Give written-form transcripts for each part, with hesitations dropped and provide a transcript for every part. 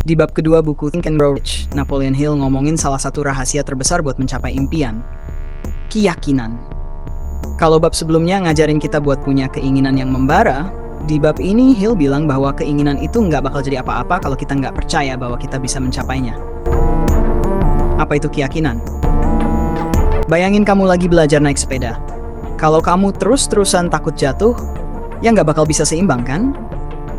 Di bab kedua buku Think and Grow Rich, Napoleon Hill ngomongin salah satu rahasia terbesar buat mencapai impian. Keyakinan. Kalau bab sebelumnya ngajarin kita buat punya keinginan yang membara, di bab ini Hill bilang bahwa keinginan itu nggak bakal jadi apa-apa kalau kita nggak percaya bahwa kita bisa mencapainya. Apa itu keyakinan? Bayangin kamu lagi belajar naik sepeda. Kalau kamu terus-terusan takut jatuh, ya nggak bakal bisa seimbang kan?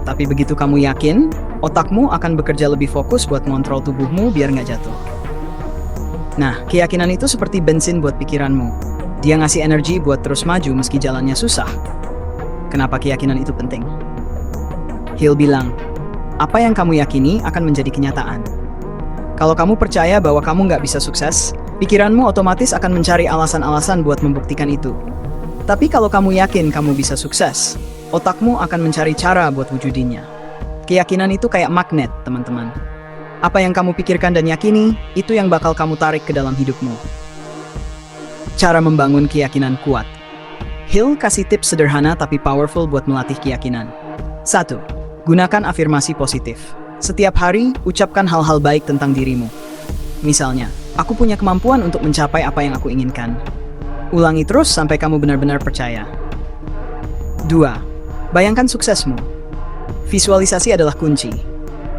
Tapi begitu kamu yakin, otakmu akan bekerja lebih fokus buat ngontrol tubuhmu biar nggak jatuh. Nah, keyakinan itu seperti bensin buat pikiranmu. Dia ngasih energi buat terus maju meski jalannya susah. Kenapa keyakinan itu penting? Hill bilang, apa yang kamu yakini akan menjadi kenyataan. Kalau kamu percaya bahwa kamu nggak bisa sukses, pikiranmu otomatis akan mencari alasan-alasan buat membuktikan itu. Tapi kalau kamu yakin kamu bisa sukses, otakmu akan mencari cara buat wujudinnya. Keyakinan itu kayak magnet, teman-teman. Apa yang kamu pikirkan dan yakini, itu yang bakal kamu tarik ke dalam hidupmu. Cara membangun keyakinan kuat. Hill kasih tips sederhana tapi powerful buat melatih keyakinan. 1. Gunakan afirmasi positif. Setiap hari, ucapkan hal-hal baik tentang dirimu. Misalnya, aku punya kemampuan untuk mencapai apa yang aku inginkan. Ulangi terus sampai kamu benar-benar percaya. 2. Bayangkan suksesmu. Visualisasi adalah kunci.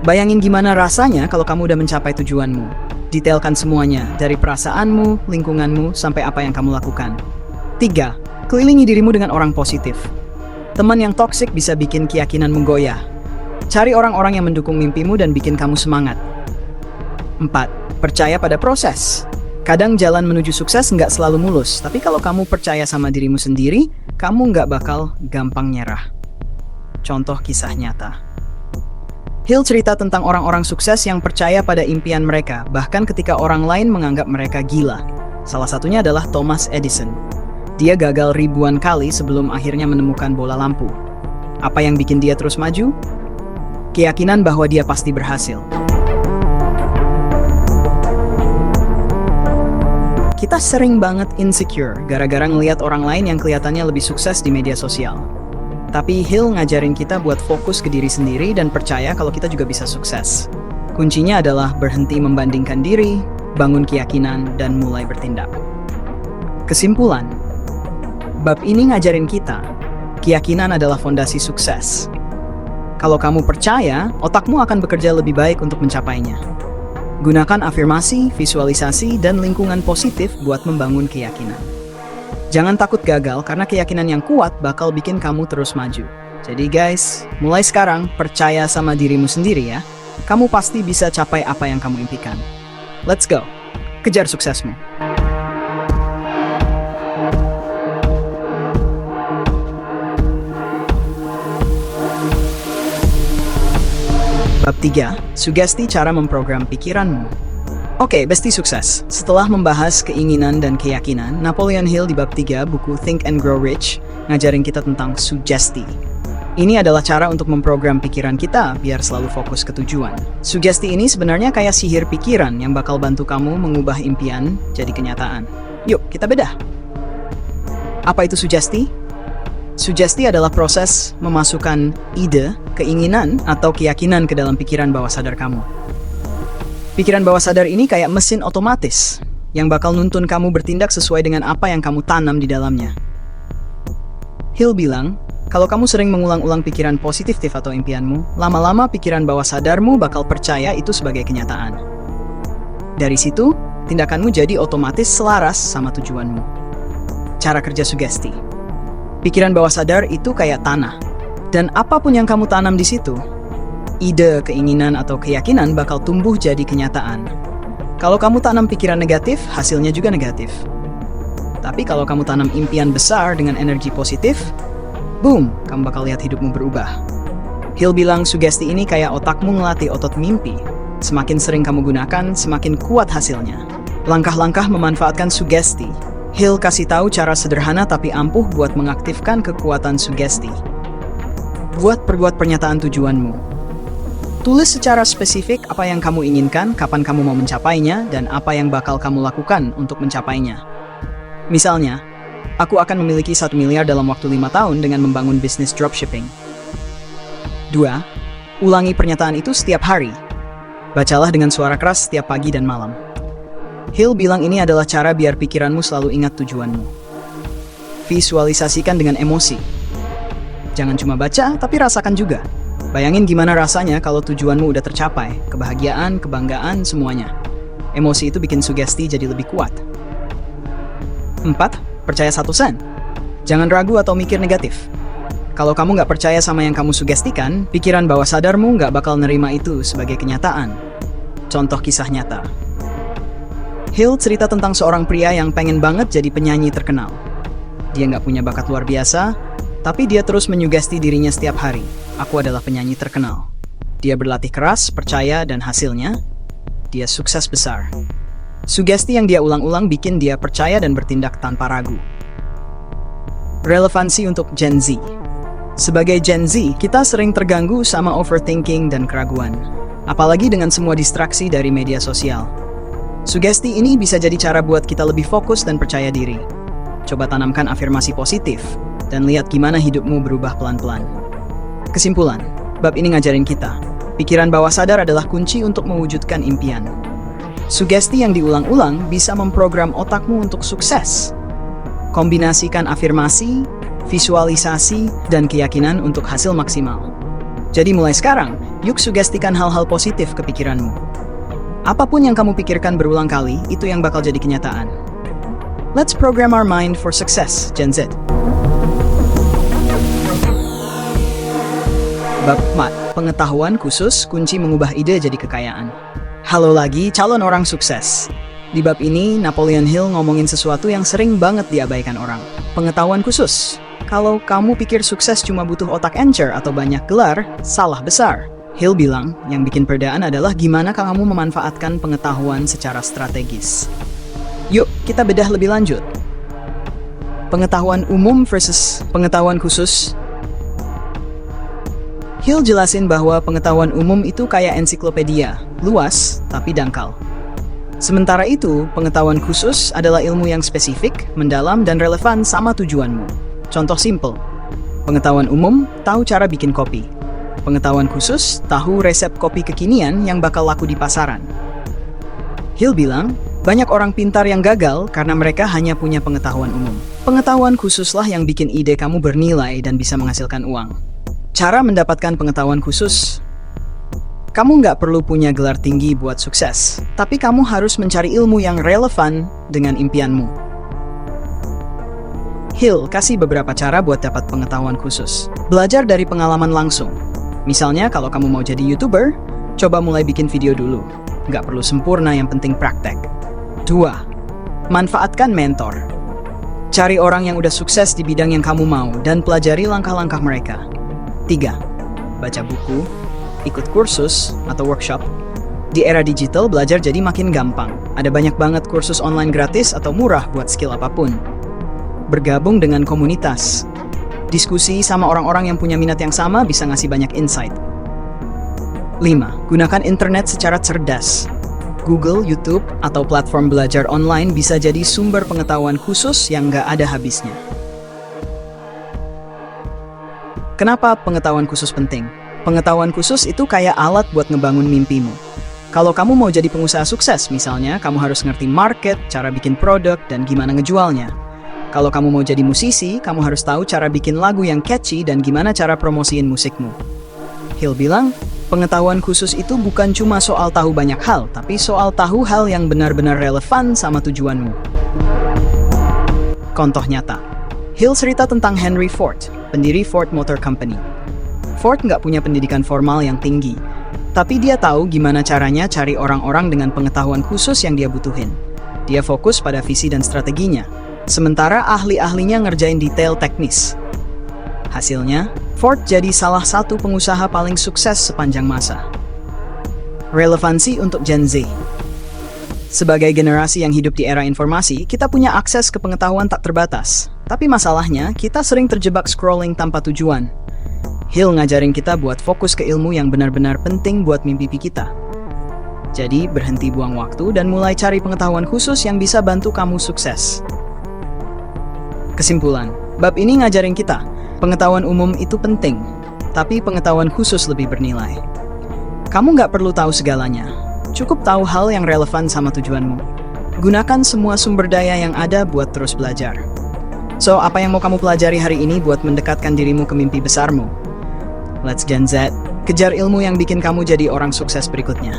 Bayangin gimana rasanya kalau kamu udah mencapai tujuanmu. Detailkan semuanya, dari perasaanmu, lingkunganmu, sampai apa yang kamu lakukan. 3. Kelilingi dirimu dengan orang positif. Teman yang toksik bisa bikin keyakinan menggoyah. Cari orang-orang yang mendukung mimpimu dan bikin kamu semangat. 4. Percaya pada proses. Kadang jalan menuju sukses nggak selalu mulus, tapi kalau kamu percaya sama dirimu sendiri, kamu nggak bakal gampang nyerah. Contoh kisah nyata. Hill cerita tentang orang-orang sukses yang percaya pada impian mereka, bahkan ketika orang lain menganggap mereka gila. Salah satunya adalah Thomas Edison. Dia gagal ribuan kali sebelum akhirnya menemukan bola lampu. Apa yang bikin dia terus maju? Keyakinan bahwa dia pasti berhasil. Kita sering banget insecure gara-gara ngelihat orang lain yang kelihatannya lebih sukses di media sosial. Tapi Hill ngajarin kita buat fokus ke diri sendiri dan percaya kalau kita juga bisa sukses. Kuncinya adalah berhenti membandingkan diri, bangun keyakinan, dan mulai bertindak. Kesimpulan, bab ini ngajarin kita, keyakinan adalah fondasi sukses. Kalau kamu percaya, otakmu akan bekerja lebih baik untuk mencapainya. Gunakan afirmasi, visualisasi, dan lingkungan positif buat membangun keyakinan. Jangan takut gagal karena keyakinan yang kuat bakal bikin kamu terus maju. Jadi guys, mulai sekarang percaya sama dirimu sendiri ya. Kamu pasti bisa capai apa yang kamu impikan. Let's go. Kejar suksesmu. Bab 3. Sugesti cara memprogram pikiranmu. Oke, bestie sukses. Setelah membahas keinginan dan keyakinan, Napoleon Hill di bab 3 buku Think and Grow Rich ngajarin kita tentang sugesti. Ini adalah cara untuk memprogram pikiran kita biar selalu fokus ke tujuan. Sugesti ini sebenarnya kayak sihir pikiran yang bakal bantu kamu mengubah impian jadi kenyataan. Yuk, kita bedah. Apa itu sugesti? Sugesti adalah proses memasukkan ide, keinginan, atau keyakinan ke dalam pikiran bawah sadar kamu. Pikiran bawah sadar ini kayak mesin otomatis yang bakal nuntun kamu bertindak sesuai dengan apa yang kamu tanam di dalamnya. Hill bilang, kalau kamu sering mengulang-ulang pikiran positif atau impianmu, lama-lama pikiran bawah sadarmu bakal percaya itu sebagai kenyataan. Dari situ, tindakanmu jadi otomatis selaras sama tujuanmu. Cara kerja sugesti. Pikiran bawah sadar itu kayak tanah, dan apapun yang kamu tanam di situ, ide, keinginan, atau keyakinan bakal tumbuh jadi kenyataan. Kalau kamu tanam pikiran negatif, hasilnya juga negatif. Tapi kalau kamu tanam impian besar dengan energi positif, boom, kamu bakal lihat hidupmu berubah. Hill bilang sugesti ini kayak otakmu ngelatih otot mimpi. Semakin sering kamu gunakan, semakin kuat hasilnya. Langkah-langkah memanfaatkan sugesti. Hill kasih tahu cara sederhana tapi ampuh buat mengaktifkan kekuatan sugesti. Buat pernyataan tujuanmu. Tulis secara spesifik apa yang kamu inginkan, kapan kamu mau mencapainya, dan apa yang bakal kamu lakukan untuk mencapainya. Misalnya, aku akan memiliki 1 miliar dalam waktu 5 tahun dengan membangun bisnis dropshipping. 2. Ulangi pernyataan itu setiap hari. Bacalah dengan suara keras setiap pagi dan malam. Hill bilang ini adalah cara biar pikiranmu selalu ingat tujuanmu. Visualisasikan dengan emosi. Jangan cuma baca, tapi rasakan juga. Bayangin gimana rasanya kalau tujuanmu udah tercapai, kebahagiaan, kebanggaan, semuanya. Emosi itu bikin sugesti jadi lebih kuat. 4. Percaya 100%. Jangan ragu atau mikir negatif. Kalau kamu nggak percaya sama yang kamu sugestikan, pikiran bawah sadarmu nggak bakal nerima itu sebagai kenyataan. Contoh kisah nyata. Hill cerita tentang seorang pria yang pengen banget jadi penyanyi terkenal. Dia nggak punya bakat luar biasa, tapi dia terus menyugesti dirinya setiap hari. Aku adalah penyanyi terkenal. Dia berlatih keras, percaya, dan hasilnya, dia sukses besar. Sugesti yang dia ulang-ulang bikin dia percaya dan bertindak tanpa ragu. Relevansi untuk Gen Z. Sebagai Gen Z, kita sering terganggu sama overthinking dan keraguan. Apalagi dengan semua distraksi dari media sosial. Sugesti ini bisa jadi cara buat kita lebih fokus dan percaya diri. Coba tanamkan afirmasi positif, dan lihat gimana hidupmu berubah pelan-pelan. Kesimpulan, bab ini ngajarin kita, pikiran bawah sadar adalah kunci untuk mewujudkan impian. Sugesti yang diulang-ulang bisa memprogram otakmu untuk sukses. Kombinasikan afirmasi, visualisasi, dan keyakinan untuk hasil maksimal. Jadi mulai sekarang, yuk sugestikan hal-hal positif ke pikiranmu. Apapun yang kamu pikirkan berulang kali, itu yang bakal jadi kenyataan. Let's program our mind for success, Gen Z. Bab 4. Pengetahuan khusus kunci mengubah ide jadi kekayaan. Halo lagi, calon orang sukses. Di bab ini, Napoleon Hill ngomongin sesuatu yang sering banget diabaikan orang. Pengetahuan khusus. Kalau kamu pikir sukses cuma butuh otak encer atau banyak gelar, salah besar. Hill bilang, yang bikin perbedaan adalah gimana kamu memanfaatkan pengetahuan secara strategis. Yuk, kita bedah lebih lanjut. Pengetahuan umum versus pengetahuan khusus. Hill jelasin bahwa pengetahuan umum itu kayak ensiklopedia, luas tapi dangkal. Sementara itu, pengetahuan khusus adalah ilmu yang spesifik, mendalam, dan relevan sama tujuanmu. Contoh simple, pengetahuan umum tahu cara bikin kopi. Pengetahuan khusus tahu resep kopi kekinian yang bakal laku di pasaran. Hill bilang, banyak orang pintar yang gagal karena mereka hanya punya pengetahuan umum. Pengetahuan khususlah yang bikin ide kamu bernilai dan bisa menghasilkan uang. Cara mendapatkan pengetahuan khusus. Kamu nggak perlu punya gelar tinggi buat sukses, tapi kamu harus mencari ilmu yang relevan dengan impianmu. Hill kasih beberapa cara buat dapat pengetahuan khusus. Belajar dari pengalaman langsung. Misalnya kalau kamu mau jadi YouTuber, coba mulai bikin video dulu. Nggak perlu sempurna, yang penting praktek. 2. Manfaatkan mentor. Cari orang yang udah sukses di bidang yang kamu mau dan pelajari langkah-langkah mereka. 3. Baca buku, ikut kursus atau workshop. Di era digital, belajar jadi makin gampang. Ada banyak banget kursus online gratis atau murah buat skill apapun. Bergabung dengan komunitas. Diskusi sama orang-orang yang punya minat yang sama bisa ngasih banyak insight. 5. Gunakan internet secara cerdas. Google, YouTube, atau platform belajar online bisa jadi sumber pengetahuan khusus yang nggak ada habisnya. Kenapa pengetahuan khusus penting? Pengetahuan khusus itu kayak alat buat ngebangun mimpimu. Kalau kamu mau jadi pengusaha sukses, misalnya, kamu harus ngerti market, cara bikin produk, dan gimana ngejualnya. Kalau kamu mau jadi musisi, kamu harus tahu cara bikin lagu yang catchy dan gimana cara promosiin musikmu. Hill bilang, pengetahuan khusus itu bukan cuma soal tahu banyak hal, tapi soal tahu hal yang benar-benar relevan sama tujuanmu. Contoh nyata. Hill cerita tentang Henry Ford, pendiri Ford Motor Company. Ford nggak punya pendidikan formal yang tinggi, tapi dia tahu gimana caranya cari orang-orang dengan pengetahuan khusus yang dia butuhin. Dia fokus pada visi dan strateginya, sementara ahli-ahlinya ngerjain detail teknis. Hasilnya, Ford jadi salah satu pengusaha paling sukses sepanjang masa. Relevansi untuk Gen Z. Sebagai generasi yang hidup di era informasi, kita punya akses ke pengetahuan tak terbatas. Tapi masalahnya, kita sering terjebak scrolling tanpa tujuan. Hill ngajarin kita buat fokus ke ilmu yang benar-benar penting buat mimpi kita. Jadi, berhenti buang waktu dan mulai cari pengetahuan khusus yang bisa bantu kamu sukses. Kesimpulan, bab ini ngajarin kita, pengetahuan umum itu penting, tapi pengetahuan khusus lebih bernilai. Kamu nggak perlu tahu segalanya, Cukup tahu hal yang relevan sama tujuanmu. Gunakan semua sumber daya yang ada buat terus belajar. So, apa yang mau kamu pelajari hari ini buat mendekatkan dirimu ke mimpi besarmu? Let's Gen Z, kejar ilmu yang bikin kamu jadi orang sukses berikutnya.